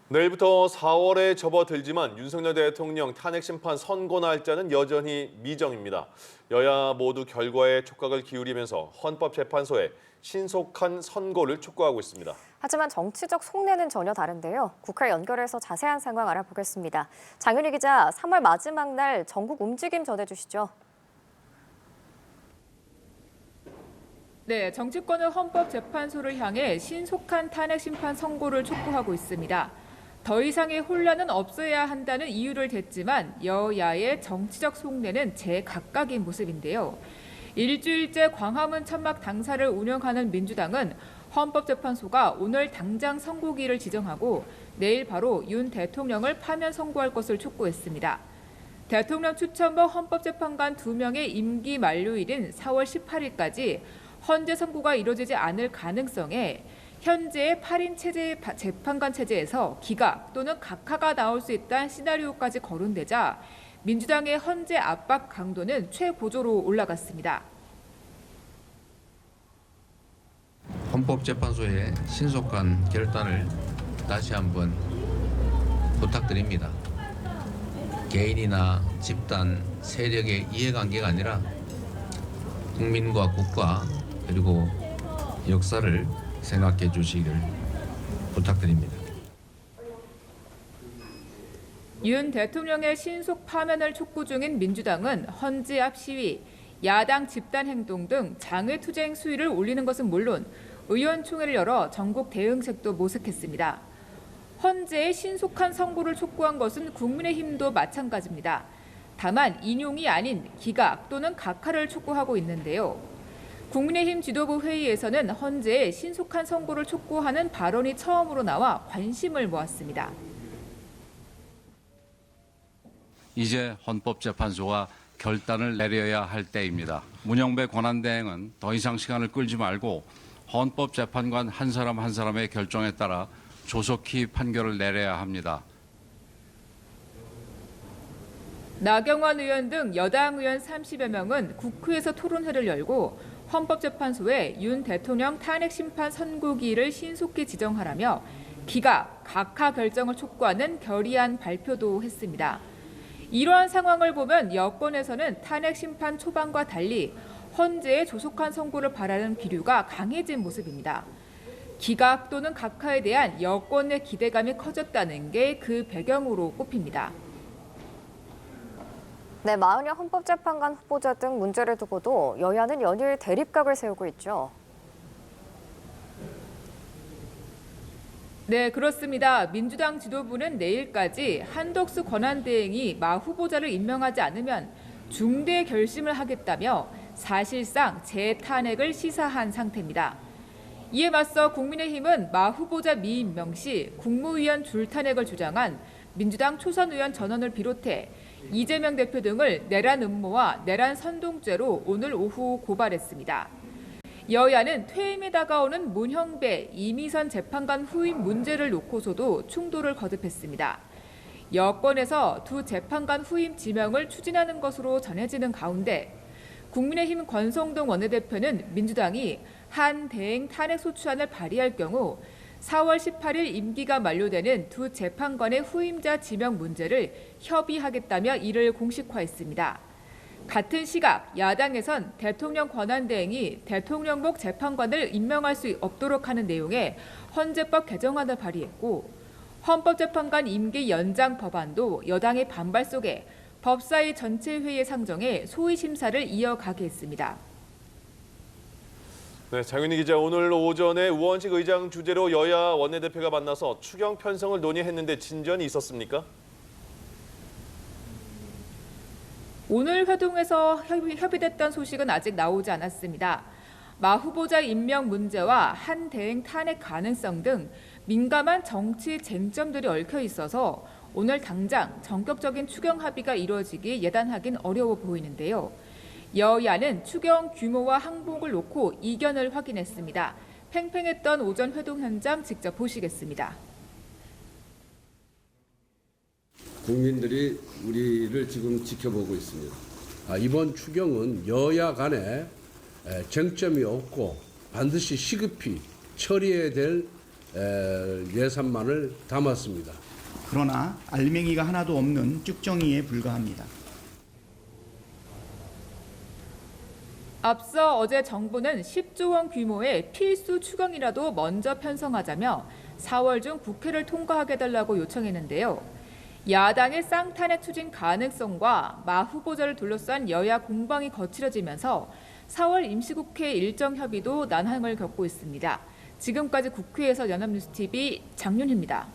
내일부터 4월에 접어들지만 윤석열 대통령 탄핵 심판 선고 날짜는 여전히 미정입니다. 여야 모두 결과에 촉각을 기울이면서 헌법재판소에 신속한 선고를 촉구하고 있습니다. 하지만 정치적 속내는 전혀 다른데요. 국회 연결해서 자세한 상황 알아보겠습니다. 장윤희 기자, 3월 마지막 날 전국 움직임 전해주시죠. 네, 정치권은 헌법재판소를 향해 신속한 탄핵 심판 선고를 촉구하고 있습니다. 더 이상의 혼란은 없어야 한다는 이유를 댔지만 여야의 정치적 속내는 제각각인 모습인데요. 일주일째 광화문 천막 당사를 운영하는 민주당은 헌법재판소가 오늘 당장 선고기를 지정하고 내일 바로 윤 대통령을 파면 선고할 것을 촉구했습니다. 대통령 추천부 헌법재판관 2명의 임기 만료일인 4월 18일까지 헌재 선고가 이루어지지 않을 가능성에 현재의 8인 체제 재판관 체제에서 기각 또는 각하가 나올 수 있다는 시나리오까지 거론되자 민주당의 헌재 압박 강도는 최고조로 올라갔습니다. 헌법재판소의 신속한 결단을 다시 한번 부탁드립니다. 개인이나 집단, 세력의 이해관계가 아니라 국민과 국가 그리고 역사를 생각해 주시기를 부탁드립니다. 윤 대통령의 신속 파면을 촉구 중인 민주당은 헌재 앞 시위, 야당 집단 행동 등 장외투쟁 수위를 올리는 것은 물론 의원총회를 열어 전국 대응책도 모색했습니다. 헌재의 신속한 선고를 촉구한 것은 국민의힘도 마찬가지입니다. 다만 인용이 아닌 기각 또는 각하를 촉구하고 있는데요. 국민의힘 지도부 회의에서는 헌재의 신속한 선고를 촉구하는 발언이 처음으로 나와 관심을 모았습니다. 이제 헌법재판소가 결단을 내려야 할 때입니다. 문영배 권한대행은 더 이상 시간을 끌지 말고 헌법재판관 한 사람 한 사람의 결정에 따라 조속히 판결을 내려야 합니다. 나경원 의원 등 여당 의원 30여 명은 국회에서 토론회를 열고 헌법재판소에 윤 대통령 탄핵 심판 선고기일을 신속히 지정하라며 기각, 각하 결정을 촉구하는 결의안 발표도 했습니다. 이러한 상황을 보면 여권에서는 탄핵 심판 초반과 달리 헌재의 조속한 선고를 바라는 기류가 강해진 모습입니다. 기각 또는 각하에 대한 여권의 기대감이 커졌다는 게 그 배경으로 꼽힙니다. 네, 마흔여 헌법재판관 후보자 등 문제를 두고도 여야는 연일 대립각을 세우고 있죠. 네, 그렇습니다. 민주당 지도부는 내일까지 한덕수 권한대행이 마 후보자를 임명하지 않으면 중대 결심을 하겠다며 사실상 재탄핵을 시사한 상태입니다. 이에 맞서 국민의힘은 마 후보자 미임명 시 국무위원 줄탄핵을 주장한 민주당 초선 의원 전원을 비롯해 이재명 대표 등을 내란 음모와 내란 선동죄로 오늘 오후 고발했습니다. 여야는 퇴임에 다가오는 문형배, 이미선 재판관 후임 문제를 놓고서도 충돌을 거듭했습니다. 여권에서 두 재판관 후임 지명을 추진하는 것으로 전해지는 가운데 국민의힘 권성동 원내대표는 민주당이 한 대행 탄핵 소추안을 발의할 경우 4월 18일 임기가 만료되는 두 재판관의 후임자 지명 문제를 협의하겠다며 이를 공식화했습니다. 같은 시각 야당에선 대통령 권한대행이 대통령복 재판관을 임명할 수 없도록 하는 내용의 헌재법 개정안을 발의했고 헌법재판관 임기 연장 법안도 여당의 반발 속에 법사위 전체 회의에 상정해 소위 심사를 이어가게 했습니다. 네, 장윤희 기자, 오늘 오전에 우원식 의장 주재로 여야 원내대표가 만나서 추경 편성을 논의했는데 진전이 있었습니까? 오늘 회동에서 협의됐던 소식은 아직 나오지 않았습니다. 마 후보자 임명 문제와 한 대행 탄핵 가능성 등 민감한 정치 쟁점들이 얽혀 있어서 오늘 당장 전격적인 추경 합의가 이루어지기 예단하긴 어려워 보이는데요. 여야는 추경 규모와 항목을 놓고 이견을 확인했습니다. 팽팽했던 오전 회동 현장 직접 보시겠습니다. 국민들이 우리를 지금 지켜보고 있습니다. 이번 추경은 여야 간에 쟁점이 없고 반드시 시급히 처리해야 될 예산만을 담았습니다. 그러나 알맹이가 하나도 없는 쭉정이에 불과합니다. 앞서 어제 정부는 10조 원 규모의 필수 추경이라도 먼저 편성하자며 4월 중 국회를 통과하게 해달라고 요청했는데요. 야당의 쌍탄핵 추진 가능성과 마 후보자를 둘러싼 여야 공방이 거칠어지면서 4월 임시국회 일정 협의도 난항을 겪고 있습니다. 지금까지 국회에서 연합뉴스TV 장윤희입니다.